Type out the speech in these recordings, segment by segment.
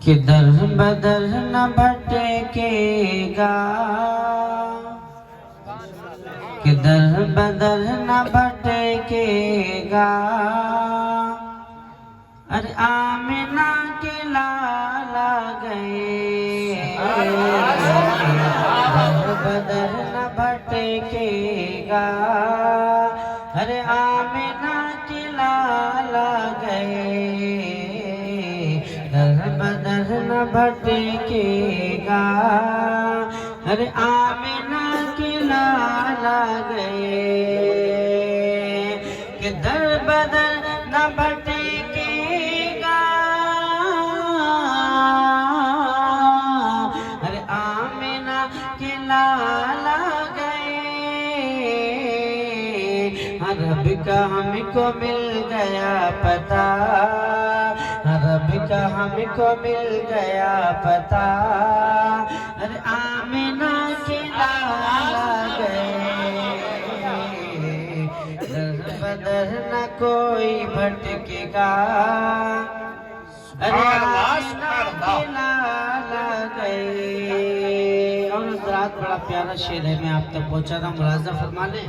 کہ در بدر نہ بھٹکے گا، کہ در بدر نہ بھٹکے گا، ارے آمنہ کے لالا گئے، در بدر نہ بھٹکے گا، ارے آمنہ کے لالا گئے، در بدر نہ بھٹکے گا، ارے آمنہ کے لالا گئے، کہ در بدر نہ بھٹکے گا، ارے آمنہ کے لالا گئے، رب کا ہم کو مل گیا پتہ، رب کا ہم کو مل گیا پتہ، ارے آمنہ کے لالا گئے، در بدر نہ کوئی بھٹکے گا، ارے آمنہ کے لالا گئے۔ اور حضرات بڑا پیارا شعر ہے، میں آپ تک پہنچا رہا ہوں، ملاحظہ فرما لیں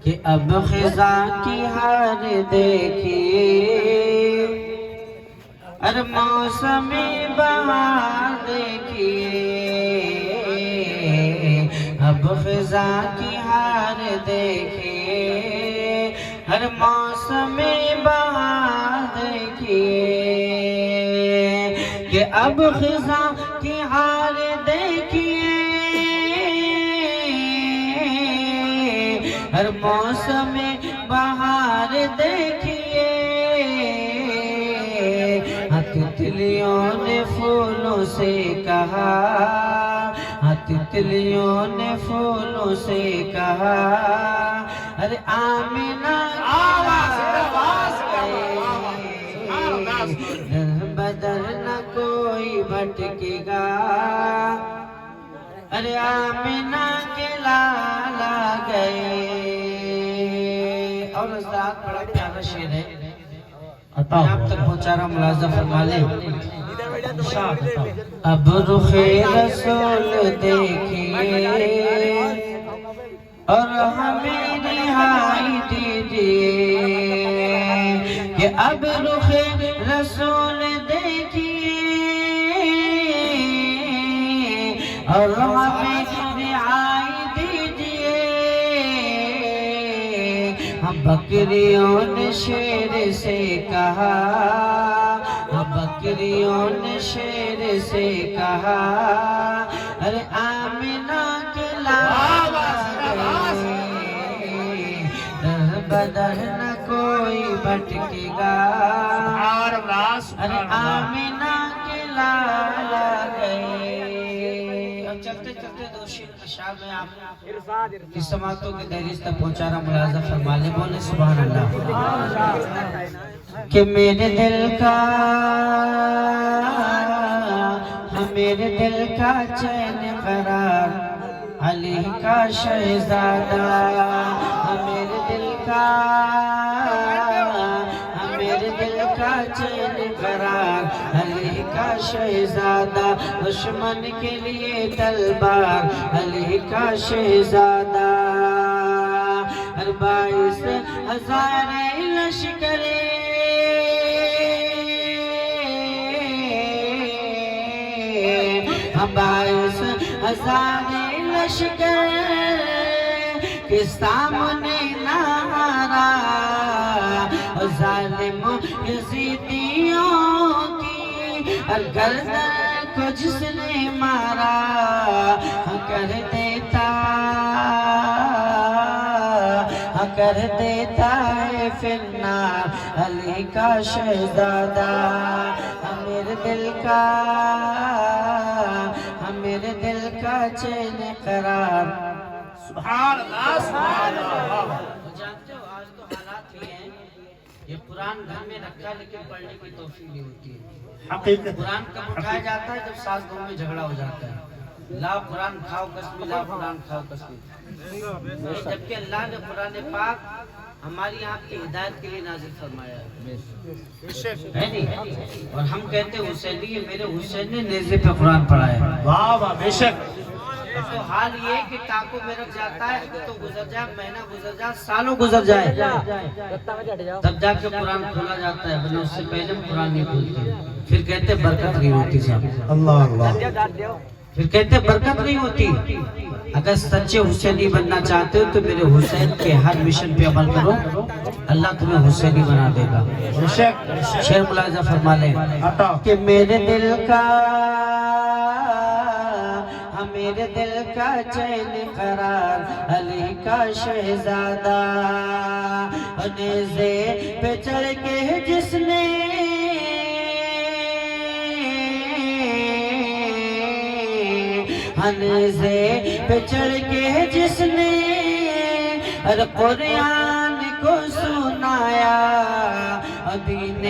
کہ اب خزاں کی ہار دیکھیے، اور موسم بہار دیکھیے، اب خزاں کی ہار دیکھیے، ہر موسم بہار دیکھیے، کہ اب خزاں کی ہار دیکھیے، ہر موسم بہار دیکھیے، تتلیوں نے پھولوں سے کہا، تتلیوں نے پھولوں سے کہا، ارے آمنہ در بدر نہ کوئی بھٹکے گا، ارے آمنہ کے لالا گئے۔ اور حضرات بڑا پیارا شعر ہے، میں آپ تک پہنچا رہا ہوں، ملاحظہ فرما لیں۔ اب رخ رسول دیکھیے، اور ہمیں رہائی دیجیے، کہ اب رخ رسول دیکھیے، اور ہمیں رہائی دیجیے، بکریوں نے شیر سے کہا، بکریوں نے شیر سے کہا، ارے آمنہ کے لالا گئے، در بدر نہ کوئی بھٹکے گا، ارے آمنہ کے لالا گئے۔ اور چلتے چلتے دو شعر اشعار میں آپ کی سماعتوں کے دہلیز تک پہنچا رہا، ملاحظہ فرما لیں، بولے سبحان اللہ۔ کہ میرے دل کا، میرے دل کا چین قرار علی کا شہزادہ، میرے دل کا، میرے دل کا چین قرار علی کا شہزادہ، دشمن کے لیے تلوار علی کا شہزادہ، ہر 22,000 لشکرے، 22,000 لشکر کے سامنے نعرہ، ظالم یزیدیوں کی ہر گردن کو جس نے مارا، کر دیتا ہے فی النار علی کا شہزادہ، میرے دل کا، میرے دل کا چین قرار۔ سبحان اللہ، سبحان اللہ۔ جانتے ہو آج تو حالات یہ ہیں، یہ قرآن گھر میں رکھا لیکن پڑھنے کی توفیق نہیں ہوتی ہے۔ قرآن کب اٹھایا جاتا ہے جب ساس بہو میں جھگڑا ہو جاتا ہے، لا قرآن کھاؤ قسمی، لا قرآن کھاؤ قسمی، جبکہ اللہ نے قرآن پاک ہماری آپ کی ہدایت کے لیے نازل فرمایا ہے نہیں؟ اور ہم کہتے ہیں حسینی، میرے حسین نے نیزے پہ قرآن پڑھا ہے۔ واہ واہ بے شک۔ تو حال یہ کہ ٹاکو میں رکھ جاتا ہے، تو گزر جائے، مہینہ گزر جائے، سالوں گزر جائے، تب جا کے قرآن کھولا جاتا ہے، ورنہ اس سے پہلے قرآن نہیں کھولتے۔ پھر کہتے برکت نہیں ہوتی صاحب، اللہ اللہ، پھر کہتے برکت نہیں ہوتی۔ اگر سچے حسینی بننا چاہتے ہو تو میرے حسین کے ہر مشن پہ عمل کرو، اللہ تمہیں حسینی بنا دے گا۔ بے شک۔ شعر ملاحظہ فرما لیں کہ میرے دل کا، میرے دل کا چین قرار، علی کا شہزادہ، نیزے پہ چڑھ کے جس نے نیزے پہ چڑھ کے جس نے قرآن کو سنایا، دین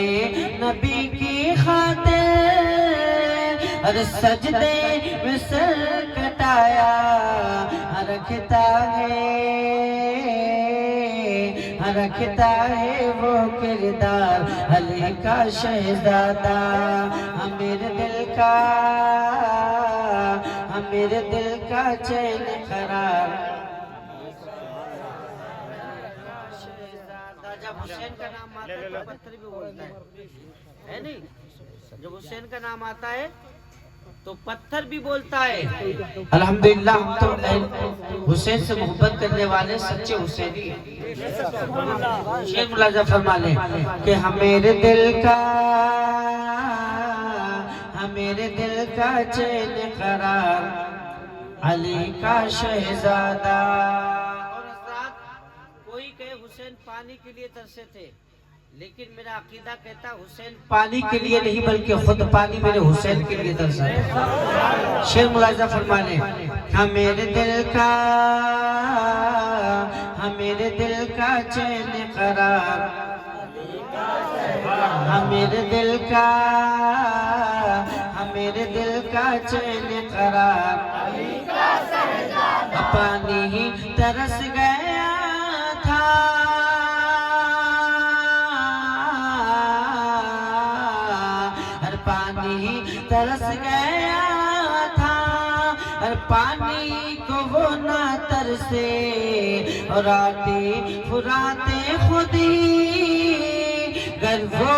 نبی کی خاطر سجدے میں سر کٹایا، رکھتا ہے وہ کردار علی کا شہزادہ، میرے دل کا، میرے دل کا چین قرار۔ جب حسین کا نام آتا ہے تو پتھر بھی بولتا ہے نہیں؟ جب حسین کا نام آتا ہے تو پتھر بھی بولتا ہے۔ الحمدللہ ہم تو حسین سے محبت کرنے والے سچے حسینی ہیں۔ شیخ ملاحظہ فرما لیں کہ میرے دل کا، میرے دل کا چین قرار، علی کا شہزادہ۔ اور حضرات، کوئی کہے حسین پانی کے لیے ترسے تھے، لیکن میرا عقیدہ کہتا حسین پانی کے لیے نہیں بلکہ خود پانی میرے حسین کے لیے ترسا ہے۔ شعر ملاحظہ فرما لیں، میرے دل کا، میرے دل کا چین قرار، میرے دل کا، میرے دل کا چین قرار، پانی ہی ترس گیا تھا، پانی ہی ترس گیا تھا، پانی کو وہ نہ ترسے، اور آتی فراتے خود ہی گر وہ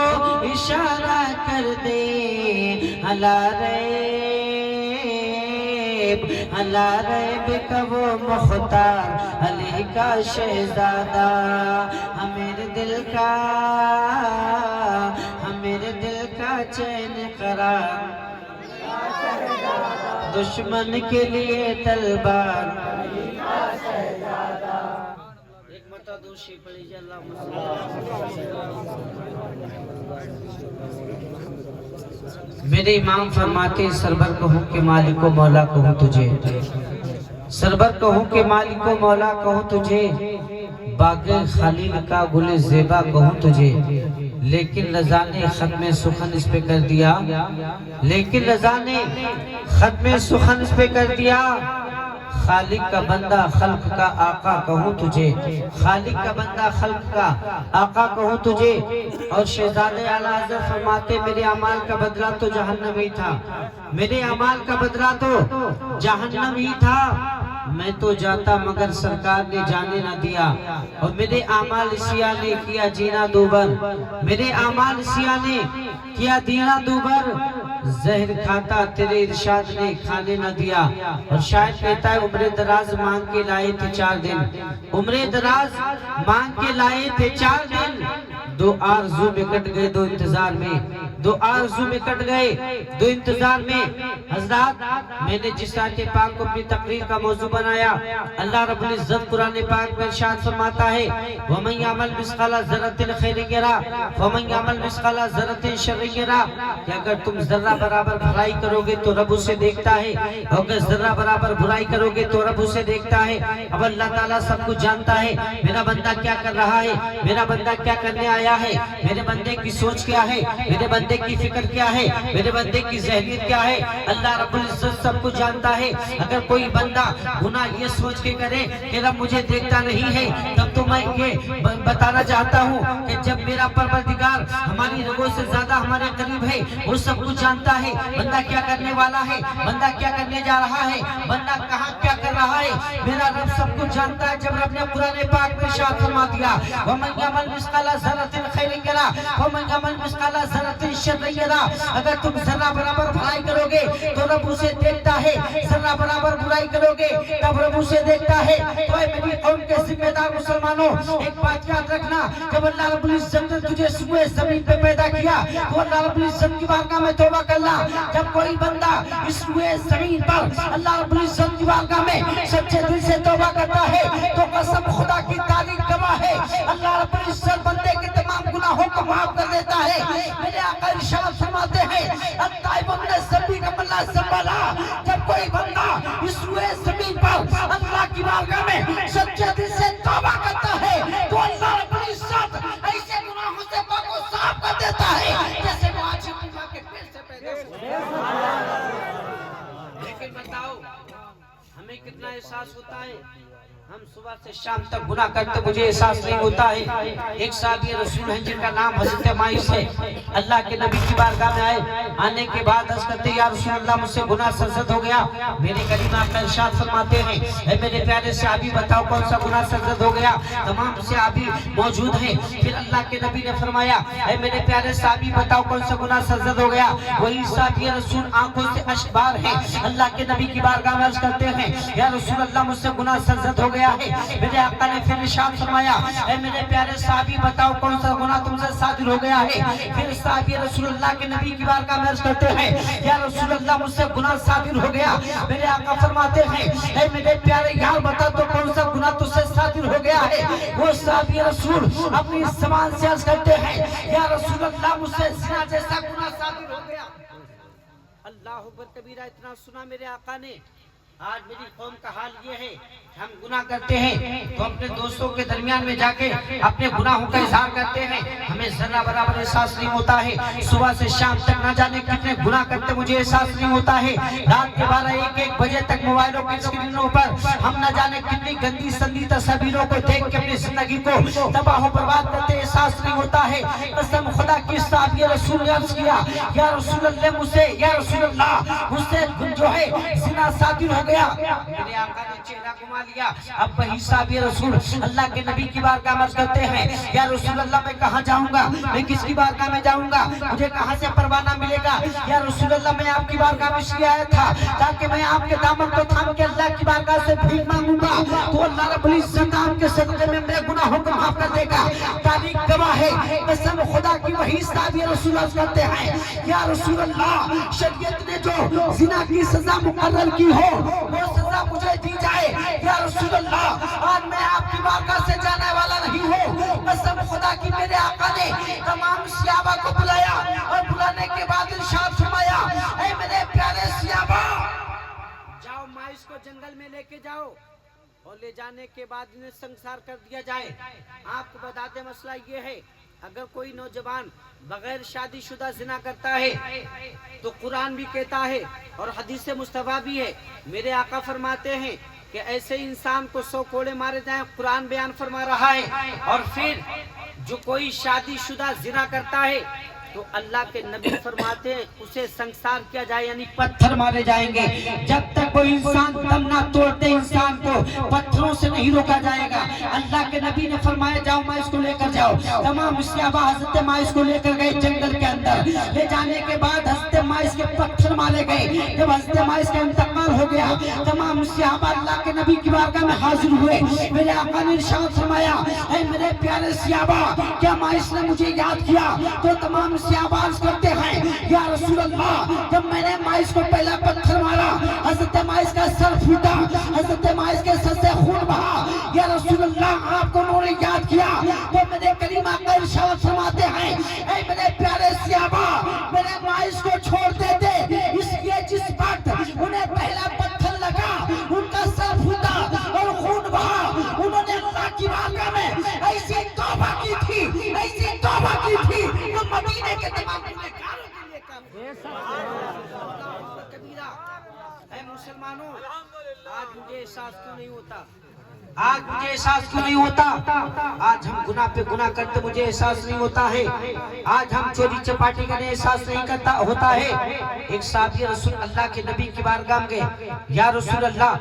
اشارہ کر دے، ہلا ریب کا وہ مختار، علی کا شہزادہ، میرے دل کا، میرے دل کا چین قرار، دشمن کے لیے تلوار۔ ایک مرتبہ دوشی پڑھی جائے، میرے امام فرماتے سرور کہوں کہ مالک و مولا کہوں تجھے، سرور کہوں کہ مالک و مولا کہوں تجھے، باغ خلیل کا گل زیبا کہوں تجھے، لیکن رضا نے ختم سخن اس پہ کر دیا، لیکن رضا نے ختم سخن اس پہ کر دیا، خالق کا بندہ خلق کا آقا کہوں تجھے، خالق کا بندہ خلق کا آقا کہوں تجھے۔ اور شہزادے اعلیٰ حضرت فرماتے میرے اعمال کا بدلہ تو جہنم ہی تھا، میرے اعمال کا بدلہ تو جہنم ہی تھا، میں تو جاتا مگر سرکار نے جانے نہ دیا، اور میرے اعمال سیاہ نے کیا جینا دوبر، میرے اعمال سیاہ نے کیا دینا دوبر، زہر کھاتا تیرے ارشاد نے کھانے نہ دیا۔ اور شاید کہتا ہے عمر دراز مانگ کے لائے تھے 4 دن، عمر دراز مانگ کے لائے تھے 4 دن، 2 آرزو میں کٹ گئے 2 انتظار میں، 2 آرزو میں کٹ گئے 2 انتظار میں۔ حضرات، میں نے جس آیت پاک کو اپنی تقریر کا موضوع بنایا، اللہ رب العزت قرآن پاک میں ارشاد فرماتا ہے وَمَنْ يَعْمَلْ مِثْقَالَ ذَرَّةٍ خَيْرٍ يَرَهُ وَمَنْ يَعْمَلْ مِثْقَالَ ذَرَّةٍ شَرٍّ يَرَهُ، کہ اگر تم ذرہ برابر بھلائی کرو گے تو رب اسے دیکھتا ہے، اور اگر ذرہ برابر برائی کرو گے تو رب اسے دیکھتا ہے۔ اب اللہ تعالیٰ سب کچھ جانتا ہے، میرا بندہ کیا کر رہا ہے، میرا بندہ کیا کرنے آیا آیا ہے, میرے بندے کی سوچ کیا ہے, میرے بندے کی فکر کیا ہے, میرے بندے کی ذہنیت کیا ہے, اللہ رب العزت سب کو جانتا ہے. اگر کوئی بندہ گناہ یہ سوچ کے کرے کہ رب مجھے دیکھتا نہیں ہے, تب تو میں یہ بتانا چاہتا ہوں کہ جب میرا پروردگار ہماری رگوں سے زیادہ ہمارے قریب ہے, وہ سب کچھ جانتا ہے بندہ کیا کرنے والا ہے, بندہ کیا کرنے جا رہا ہے, بندہ کہاں کیا کر رہا ہے. میرا رب سب کچھ جانتا ہے. جب رب نے قرآن پاک میں ارشاد فرما دیا وَمَنْ يَعْمَلْ مِثْقَالَ ذَرَّةٍ خَيْرًا يَرَهُ وَمَنْ يَعْمَلْ مِثْقَالَ ذَرَّةٍ شَرًّا يَرَهُ, اگر تم ذرہ برابر بھلائی کرو گے تو رب اسے دیکھتا ہے, ذرہ برابر برائی کرو گے تب رب اسے دیکھتا ہے. تو اے میری قوم کے ذمہ دار مسلمانوں, ایک بات یاد رکھنا, جب اللہ رب العزت نے تجھے سوئے زمین پہ پیدا کیا تو اللہ رب العزت کی بارگاہ میں توبہ کرنا. جب کوئی بندہ اس سوئے زمین پر اللہ رب العزت کی بارگاہ میں سچے دل سے توبہ کرتا ہے تو قسم خدا کی تعریف گواہ ہے, اللہ رب العزت بندے کے تمام گناہوں کو معاف کر دیتا ہے. میرے آقا ارشاد فرماتے ہیں التائب من الذنب کمن لا ذنب لہ, جب کوئی بندہ اس سوئے زمین پر اللہ کی بارگاہ میں سچے دل سے توبہ کرتا ہے تو اللہ رب العزت ایسے گناہوں سے پاک و صاف کر دیتا ہے جیسے وہ آج کے پیر سے پیدا ہوا. لیکن بتاؤ ہمیں کتنا احساس ہوتا ہے؟ ہم صبح سے شام تک گناہ کرتے مجھے احساس نہیں ہوتا ہے. ایک صحابی رسول ہیں جن کا نام حضرت مائس ہے, اللہ کے نبی کی بارگاہ میں آئے, آنے کے بعد عرض کرتے یا رسول اللہ مجھ سے گناہ سرزد ہو گیا. میرے کریم آقا ارشاد فرماتے ہیں اے میرے پیارے صحابی بتاؤ کون سا گناہ سرزد ہو گیا. تمام صحابی موجود ہیں. پھر اللہ کے نبی نے فرمایا اے میرے پیارے صحابی بتاؤ کون سا گناہ سرزد ہو گیا. وہی صحابی رسول آنکھوں سے اشک بار ہیں, اللہ کے نبی کی بارگاہ میں عرض کرتے ہیں یا رسول اللہ مجھ سے گناہ سرزد ہو گیا ہے. میرے آقا نے پھر ارشاد فرمایا اے میرے پیارے صحابی بتاؤ کون سا گناہ تم سے صادر ہو گیا ہے. پھر صحابی رسول اللہ کے نبی کی بارگاہ میں عرض کرتے ہیں یا رسول اللہ مجھ سے گناہ صادر ہو گیا. میرے آقا فرماتے ہیں اے میرے پیارے یار بتا تو کون سا گناہ تجھ سے صادر ہو گیا ہے. وہ صحابی رسول اپنی زبان سے عرض کرتے ہیں یا رسول اللہ مجھ سے زنا جیسا گناہ صادر ہو گیا. اللہ اکبر کبیرہ. اتنا سنا میرے آقا نے. آج میری قوم کا حال یہ ہے کہ ہم گناہ کرتے ہیں تو اپنے دوستوں کے درمیان میں جا کے اپنے گناہوں کا اظہار کرتے ہیں, ہمیں ذرہ برابر احساس نہیں ہوتا ہے. صبح سے شام تک نہ جانے کتنے گناہ کرتے مجھے احساس نہیں ہوتا ہے. رات کے 12-1 بجے تک موبائلوں کی اسکرینوں پر ہم نہ جانے کتنی گندی سندی تصویروں کو دیکھ کے اپنی زندگی کو تباہ و برباد کرتے احساس نہیں ہوتا ہے. قسم خدا کی صحابی رسول نے عرض کیا یا رسول اللہ مجھ سے یا رسول اللہ مجھ سے جو ہے زنا صادر ہو گیا. میرے آقا نے چہرہ گھما لیا. اب وہی صحابی رسول اللہ کے نبی کی بارگاہ میں عرض کرتے ہیں یا رسول اللہ میں کہاں جاؤں گا, میں کس کی بارگاہ میں جاؤں گا, مجھے کہاں سے پروانہ ملے گا. یا رسول اللہ میں آپ کی بارگاہ میں اس لیے آیا تھا تاکہ میں آپ کے دامن کو تھام کے اللہ کی بارگاہ سے بھیک مانگوں گا تو اللہ رب العزت آپ کے صدقے میں میرے گناہوں کو معاف کر دے گا. تاریخ گواہ ہے. قسم خدا کی وہی صحابی رسول عرض کرتے ہیں یا رسول اللہ شریعت نے جو زنا کی سزا مقرر کی ہو وہ سزا مجھے دی جائے. یا رسول اللہ آج میں آپ کی بارگاہ سے جانے والا نہیں ہوں. قسم خدا کی میرے آقا نے تمام صحابہ کو بلایا اور بلانے کے بعد ارشاد فرمایا اے میرے پیارے صحابہ جاؤ مائس کو جنگل میں لے کے جاؤ اور لے جانے کے بعد انہیں سنسار کر دیا جائے. آپ کو بتاتے مسئلہ یہ ہے اگر کوئی نوجوان بغیر شادی شدہ زنا کرتا ہے تو قرآن بھی کہتا ہے اور حدیث مصطفیٰ بھی ہے. میرے آقا فرماتے ہیں کہ ایسے انسان کو 100 کوڑے مارے جائیں, قرآن بیان فرما رہا ہے. اور پھر جو کوئی شادی شدہ زنا کرتا ہے تو اللہ کے نبی فرماتے ہیں اسے سنسار کیا جائے یعنی پتھر مارے جائیں گے. جب تک کوئی انسان دم نہ توڑتے انسان کو پتھروں سے نہیں روکا جائے گا. اللہ کے نبی نے فرمایا جاؤ مائس کو لے کر جاؤ. تمام صحابہ حضرت مائس کو لے کر گئے جنگل کے اندر. لے جانے کے بعد حضرت مائس کے پتھر مارے گئے. جب حضرت مائس کا انتقال ہو گیا تمام صحابہ اللہ کے نبی کی بارگاہ میں حاضر ہوئے. میرے آقا نے ارشاد فرمایا اے میرے پیارے صحابہ کیا مائس نے مجھے یاد کیا؟ تو تمام صحابہ عرض کرتے ہیں یا رسول اللہ جب میں نے مائس کو پہلا پتھر مارا حضرت مائس کا سر پھوٹا, حضرت مائس کے سر سے خون بہا. یا رسول اللہ آپ کو انہوں نے یاد کیا تو میرے کریم آقا ارشاد فرماتے ہیں اے میرے پیارے صحابہ میرے مائس کو چھوڑ دیتے اس لیے جس وقت انہیں پہلا پتھر لگا ان کا سر پھوٹا اور خون بہا. انہوں نے اللہ کی بارگاہ میں ایسی توبہ کی تھی, ایسی توبہ کے تمام گنہگاروں کے لیے کبیرہ۔ اے مسلمانوں، آج مجھے احساس کیوں نہیں ہوتا؟ آج مجھے احساس کیوں نہیں ہوتا؟ آج ہم گناہ پہ گناہ کرتے مجھے احساس نہیں ہوتا ہے۔ آج ہم چوری چپاٹی کرنے احساس نہیں کرتا ہوتا ہے۔ ایک صحابی رسول اللہ کے نبی کی بارگاہ میں گئے، یا رسول اللہ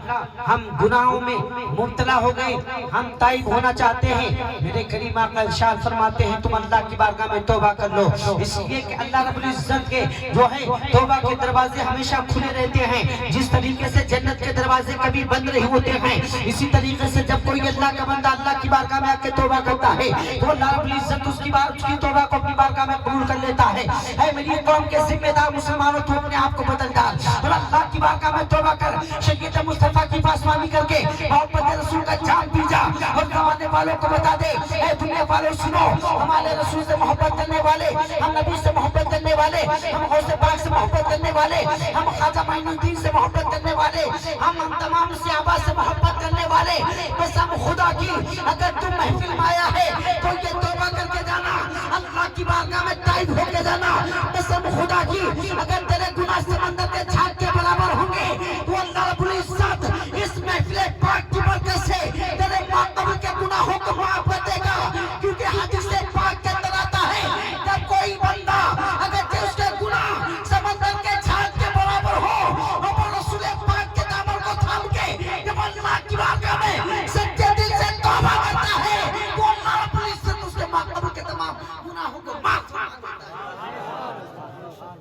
ہم گناہوں میں مبتلا ہو گئے، ہم تائب ہونا چاہتے ہیں۔ میرے کریم آقا ارشاد فرماتے ہیں تم اللہ کی بارگاہ میں توبہ کر لو، اس لیے کہ اللہ رب العزت کے جو ہے توبہ کے دروازے ہمیشہ کھلے رہتے ہیں۔ جس طریقے سے جنت کے دروازے کبھی بند نہیں ہوتے ہیں، اسی طریقے سے جب کوئی اللہ کا بندہ اللہ کی بارگاہ میں آ کے توبہ کرتا ہے تو اللہ رب العزت اس کی توبہ کو اپنی بارگاہ میں قبول کر لیتا ہے۔ اے میری قوم کے ذمہ دار مسلمانوں، تو اپنے آپ کو بدل ڈال اور اللہ کی بارگاہ میں توبہ کر، شریعت مصطفیٰ کی پاسبانی کر کے محبت رسول کا جان پی جا اور زمانے والوں کو بتا دے، اے دنیا والوں سنو، ہمارے رسول سے محبت کرنے والے، ہم نبی سے محبت کرنے والے، ہم غوث پاک سے محبت کرنے والے، ہم خواجہ معین الدین سے محبت کرنے والے، ہم تمام صحابہ سے محبت کرنے والے، قسم خدا کی اگر تم محفل میں آیا ہے تو یہ توبہ کر کے جانا، اللہ کی بارگاہ میں تائب ہو کے جانا۔ قسم خدا کی اگر تیرے گناہ سمندر کے چھاگ کے برابر ہوں گے تو اللہ رب العزت اس محفل پاک کی برکت سے تیرے معتبر کے گناہوں کو معاف کر دے گا، کیونکہ حدیث پاک کے اندر آتا ہے جب کوئی بندہ اگر اس کے گناہ سمندر کے چھاگ کے برابر ہو اور وہ رسول پاک کے دامن کو تھام کے جب اللہ کی بارگاہ میں سچے دل سے توبہ کرتا ہے تو اللہ رب العزت اس کے معتبر کے تمام گناہوں کو معاف فرما دیتا ہے۔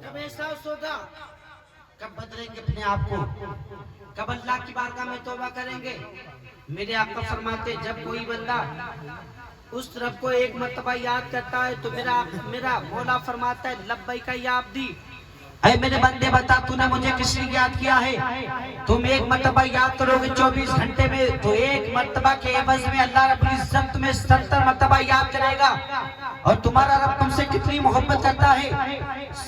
کب احساس ہوگا؟ کب بدلیں گے اپنے آپ کو؟ کب اللہ کی بارگاہ میں توبہ کریں گے؟ میرے آقا فرماتے جب کوئی بندہ اس رب کو ایک مرتبہ یاد کرتا ہے تو میرا مولا فرماتا ہے لبیک یا عبدی، اے میرے بندے بتا تو نے مجھے کس لیے یاد کیا ہے؟ تم ایک مرتبہ یاد کرو گے 24 گھنٹے میں تو ایک مرتبہ کے عوض میں اللہ رب العزت تمہیں 70 مرتبہ یاد کرے گا۔ اور تمہارا رب تم سے کتنی محبت کرتا ہے؟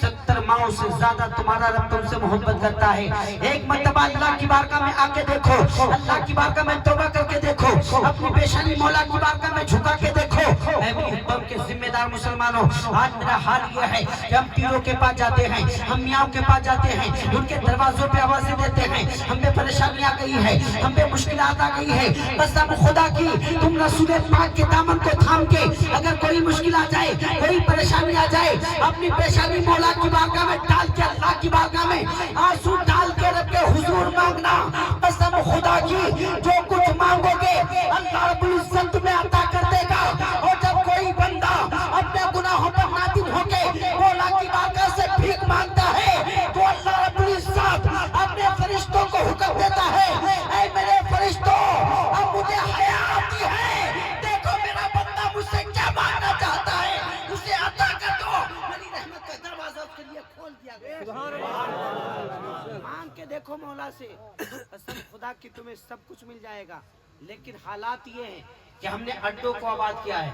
70 ماؤں سے زیادہ تمہارا رب تم سے محبت کرتا ہے۔ ایک مرتبہ اللہ کی بارگاہ میں آ کے دیکھو، اللہ کی بارگاہ میں توبہ کر کے دیکھو، اپنی پیشانی مولا کی بارگاہ میں جھکا کے دیکھو۔ اے میری قوم کے ذمہ دار مسلمانوں، آج میرا حال یہ ہے کہ ہم پیروں کے پاس جاتے ہیں، ہم میاں کے پاس جاتے ہیں، ان کے دروازوں پہ آوازیں دیتے ہیں، ہم پہ پریشانی آ گئی ہے، ہم پہ مشکلات آ گئی ہے، قسم خدا کی تم رسول پاک کے دامن کو تھام کے اگر کوئی مشکل آ جائے، کوئی پریشانی آ جائے، اپنی پریشانی مولا کی بارگاہ میں ڈال کے اللہ کی بارگاہ میں آنسو ڈال کے رب کے حضور مانگنا۔ قسم خدا کی جو کچھ مانگو گے اللہ رب العزت تمہیں عطا کر دے گا۔ اور جب کوئی بندہ اپنے گناہوں پر نادم ہو کے مولا کی بارگاہ سے بھیک مانگتا ہے تو اللہ رب العزت اپنے فرشتوں کو حکم دیتا ہے، اے میرے فرشتوں اب مجھے حیا آتی ہے، دیکھو میرا بندہ مجھ سے کیا مانگنا چاہتا ہے، اسے عطا کر دو۔ میری رحمت کا دروازہ اس کے لیے کھول دیا گیا۔ مانگ کے دیکھو مولا سے، قسم خدا کی تمہیں سب کچھ مل جائے گا۔ لیکن حالات یہ ہیں کہ ہم نے اڈوں کو آباد کیا ہے،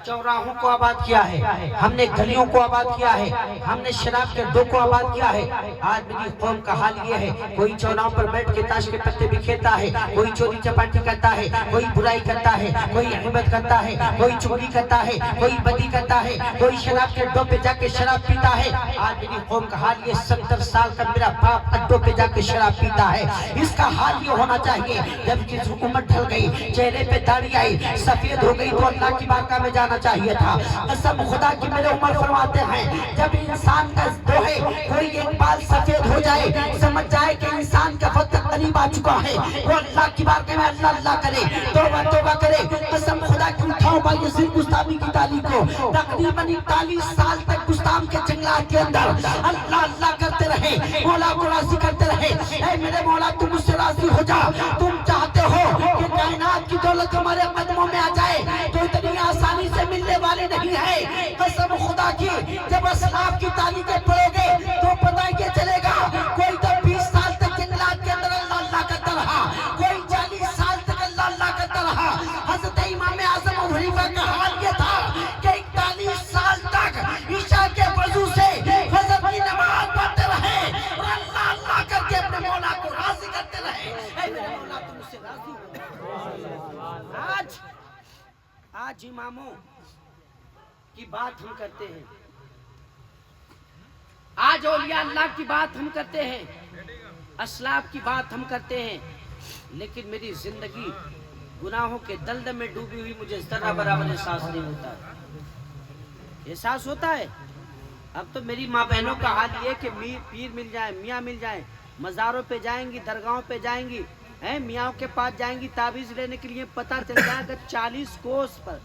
چوراہوں کو آباد کیا ہے، ہم نے گلیوں کو آباد کیا ہے، ہم نے شراب کے اڈوں کو آباد کیا ہے۔ آج میری قوم کا حال یہ ہے، کوئی چوراہوں پر بیٹھ کے تاش کے پتے بکھیرتا ہے، کوئی چوری چپاٹی کرتا ہے، کوئی برائی کرتا ہے، کوئی غیبت کرتا ہے، کوئی چغلی کرتا ہے، کوئی بدی کرتا ہے، کوئی شراب کے اڈوں پہ جا کے شراب پیتا ہے۔ آج میری قوم کا حال یہ 70 سال کا میرا باپ اڈوں پہ جا کے شراب پیتا ہے۔ اس کا حال یہ ہونا چاہیے جب کہ حکومت ڈھل گئی، چہرے پہ داڑھی آئی، سفید ہو گئی تو اللہ کی بارگاہ میں جانا چاہیے تھا۔ قسم خدا کی میرے عمر فرماتے ہیں جب انسان کا جو ہے کوئی ایک بال سفید ہو جائے سمجھ جائے کہ انسان کا وقت قریب آ چکا ہے، وہ اللہ کی بارگاہ میں اللہ اللہ کرے، توبہ کرے۔ قسم خدا کی اٹھاؤ بھائی یزید گستامی کی تاریخ کو تقریباً 41 سال تک گستام کے جنگلات کے اندر اللہ اللہ کرتے رہے، مولا کو راضی کرتے رہے۔ اے میرے مولا تم مجھ سے راضی ہو جا، تم چاہتے ہو کہ کائنات کی دولت ہمارے قدموں میں آ جائے تو اتنی آسانی سے ملنے والی نہیں ہے۔ قسم خدا کی جب اسلاف کی تاریخیں پڑھو گے تو پتہ یہ چلے گا کوئی تو 20 سال تک جنگلات کے اندر اللہ اللہ کرتا رہا، کوئی 40 سال تک اللہ اللہ کرتا رہا۔ حضرت امام اعظم ابو حنیفہ کا حال یہ تھا کہ 41 سال تک عشاء کے وضو سے فجر کی نماز پڑھتے رہے اور اللہ اللہ کر کے اپنے مولا کو راضی کرتے رہے۔ اے میرے مولا تم مجھ سے راضی ہو۔ آج اماموں کی بات ہم کرتے ہیں، آج اولیاء اللہ کی بات ہم کرتے ہیں، اسلاف کی بات ہم کرتے ہیں، لیکن میری زندگی گناہوں کے دلدل میں ڈوبی ہوئی مجھے ذرہ برابر احساس نہیں ہوتا ہے۔ احساس ہوتا ہے؟ اب تو میری ماں بہنوں کا حال یہ کہ پیر مل جائیں، میاں مل جائیں، مزاروں پہ جائیں گی، درگاہوں پہ جائیں گی، میاں کے پاس جائیں گی تعویذ لینے کے لیے، پتہ چل جائے اگر 40 کوس پر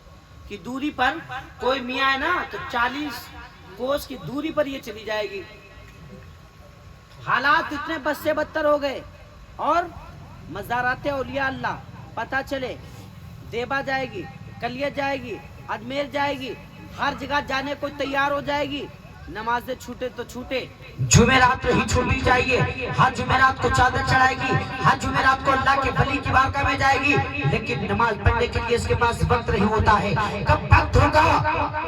کی دوری پر کوئی میاں ہے نا تو 40 کوس کی دوری پر یہ چلی جائے گی۔ حالات اتنے بد سے بدتر ہو گئے، اور مزارات اولیاء اللہ پتہ چلے دیبا جائے گی، کلیہ جائے گی، اجمیر جائے گی، ہر جگہ جانے کو تیار ہو جائے گی، نمازیں چھوٹے تو چھوٹے، جمعرات ہی چھوٹی چاہیے، ہر جمعرات کو چادر چڑھائے گی، ہر جمعرات کو اللہ کے ولی کی بارگاہ میں جائے گی، لیکن نماز پڑھنے کے لیے اس کے پاس وقت نہیں ہوتا ہے۔ کب وقت ہوگا؟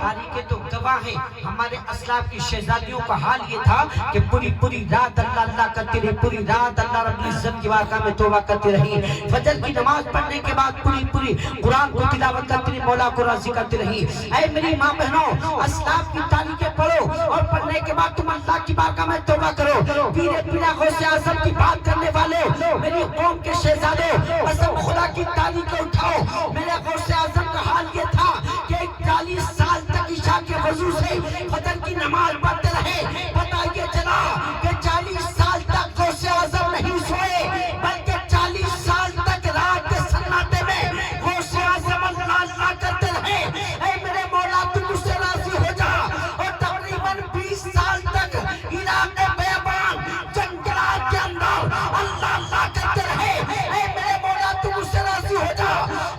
تاریخیں تو گواہ ہیں، ہمارے اسلاف کی شہزادیوں کا حال یہ تھا کہ پوری رات اللہ کرتی رہی، پوری رات اللہ رب العزت کی بارگاہ میں توبہ کرتی رہی، فجر کی نماز پڑھنے کے بعد پوری قرآن کو تلاوت کرتی رہی، مولا کو راضی کرتی رہی۔ اے میری ماں بہنوں، اسلاف کی تاریخیں پڑھو، اور پڑھنے کے بعد تم اللہ کی بارگاہ میں توبہ کرو۔ پیرا غوث اعظم کی بات کرنے والے میری قوم کے شہزادے، قسم خدا کی تاریخیں اٹھاؤ۔ میرے غوث اعظم کا حال یہ تھا کہ 40 سال تک عشاء کے وضو سے فجر کی نماز پڑھتے رہے۔ پتہ یہ چلا کہ 40 سال تک غوث اعظم نہیں سوئے، بلکہ 40 سال تک رات کے سناٹے میں غوث اعظم اللہ کرتے رہے۔ اے میرے مولا تم مجھ سے راضی ہو جا، اور تقریباً 20 سال تک عراق بیابان جنگلات کے اندر اللہ کرتے رہے۔ اے میرے مولا تم مجھ سے راضی ہو جا۔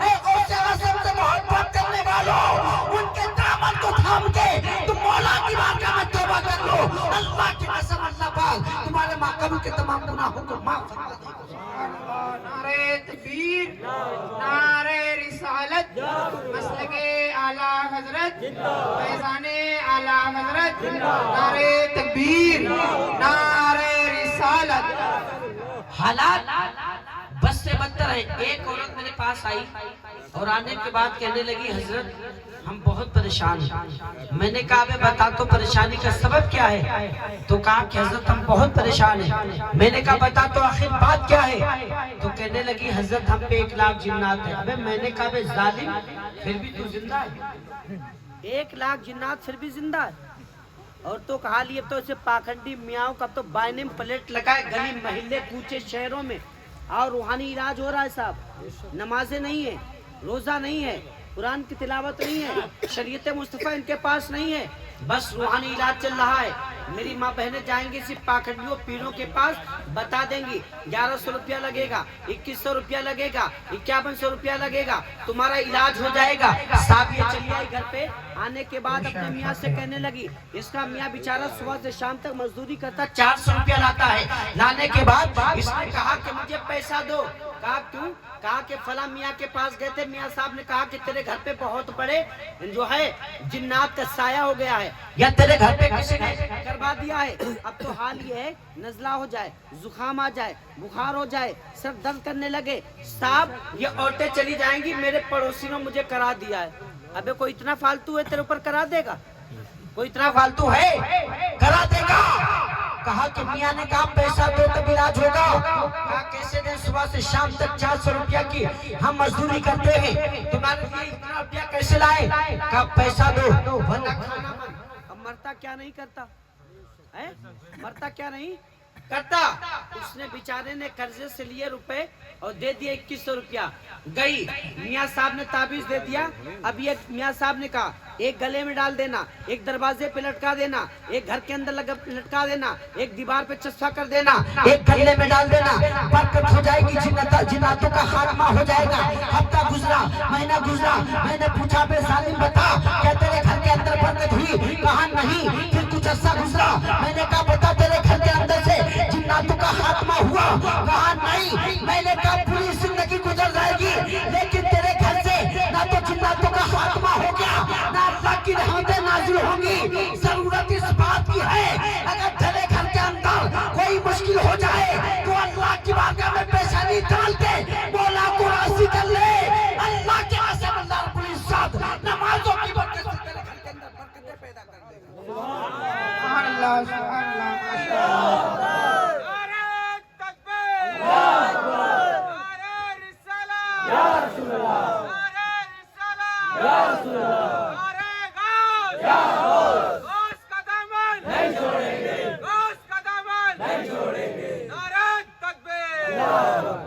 اے غوث اعظم سے محبت کرنے والوں، ان کے دامن کو تھام کے تم مولا کی بارگاہ میں توبہ کر لو۔ اللہ کی قسم اللہ پاک تمہارے ماقبل کے تمام گناہوں کو معاف فرما دے گا۔ نعرہ تکبیر، نعرہ رسالت، مسلک اعلیٰ حضرت، فیضان اعلیٰ حضرت، نعرہ تکبیر، نعرہ رسالت۔ حالات بس سے بدتر ہے۔ ایک عورت میرے پاس آئی اور آنے کے بعد کہنے لگی حضرت ہم بہت پریشان ہیں۔ میں نے کہا بے بتا تو پریشانی کا سبب کیا ہے؟ تو کہا کہ حضرت ہم بہت پریشان ہیں۔ میں نے کہا بتا تو آخر بات کیا ہے؟ تو کہنے لگی حضرت ہم پہ 1 لاکھ جنات ہیں۔ ابے میں نے کہا بے ظالم پھر بھی تو زندہ ہے۔ 1 لاکھ جنات پھر بھی زندہ ہے۔ اور تو کہا لیے تو اسے پاکھنڈی میاؤں کا تو بائنم پلیٹ لگائے، گلی محلے کوچے شہروں میں، اور روحانی علاج ہو رہا ہے صاحب۔ نمازیں نہیں ہیں، روزہ نہیں ہے، قرآن کی تلاوت نہیں ہے، شریعت مصطفیٰ ان کے پاس نہیں ہے، بس روحانی علاج چل رہا ہے۔ میری ماں بہنیں جائیں گی صرف پاکھنڈیوں پیروں کے پاس، بتا دیں گی 1100 روپیہ لگے گا، 2100 روپیہ لگے گا، 5100 روپیہ لگے گا، تمہارا علاج ہو جائے گا۔ صاحب یہ چلی آئی گھر پہ، آنے کے بعد اپنے میاں سے کہنے لگی، اس کا میاں بیچارہ صبح سے شام تک مزدوری کرتا 400 روپیہ لاتا ہے۔ لانے کے بعد اس نے کہا کہ مجھے پیسہ دو۔ کہا کیوں؟ کہا کہ فلاں میاں کے پاس گئے تھے، میاں صاحب نے کہا کہ تیرے گھر پہ بہت بڑے جو ہے جنات کا سایہ ہو گیا ہے، یا تیرے گھر پہ کسی نے کروا دیا ہے۔ اب تو حال یہ ہے نزلہ ہو جائے، زکام آ جائے، بخار ہو جائے، سر درد کرنے لگے، صاحب یہ عورتیں چلی جائیں گی میرے پڑوسی نے مجھے کرا دیا ہے۔ ابے کوئی اتنا فالتو ہے تیرے اوپر کرا دے گا؟ کوئی اتنا فالتو ہے کرا دے گا؟ کہا کہ میاں نے کہا پیسہ دو تب علاج ہوگا۔ کہا کیسے دیں؟ صبح سے شام تک 400 روپیہ کی ہم مزدوری کرتے ہیں، تمہارے لیے اتنا روپیہ کیسے لائے؟ کہا پیسہ دو ورنہ کھانا بند۔ اب مرتا کیا نہیں کرتا ہے؟ مرتا کیا نہیں کرتا؟ اس نے بیچارے نے قرضے سے لیے روپے اور دے دیا 2100 روپیہ۔ گئی میاں صاحب نے تعبیز دے دیا۔ اب یہ میاں صاحب نے کہا ایک گلے میں ڈال دینا، ایک دروازے پہ لٹکا دینا، ایک گھر کے اندر لٹکا دینا، ایک دیوار پہ چسپا کر دینا، ایک گلے میں ڈال دینا، برکت ہو جائے گی، جناتوں کا خاتمہ ہو جائے گا۔ ہفتہ گزرا، مہینہ گزرا، میں نے پوچھا بے ظالم بتا کیا تیرے گھر کے اندر برکت ہوئی؟ کہا نہیں۔ پھر کچھ عرصہ گزرا، میں نے کہا بتا تیرے گھر کے اندر سے جناتوں کا خاتمہ ہوا؟ کہا نہیں۔ میں نے کہا پوری زندگی گزر جائے گی لیکن تیرے گھر سے نہ تو جناتوں کا خاتمہ ہو گیا نہ اللہ کی رحمتیں نازل ہوں گی۔ ضرورت اس بات کی ہے اگر تیرے گھر کے اندر کوئی مشکل ہو جائے تو اللہ کی بارگاہ میں پیسہ نہیں ڈال کے مولا کو راضی کر لے۔ اللہ کے قسم اللہ رب العزت نمازوں کی برکت سے تیرے گھر کے اندر برکتیں پیدا کر دے گا۔ سبحان اللہ، سبحان اللہ۔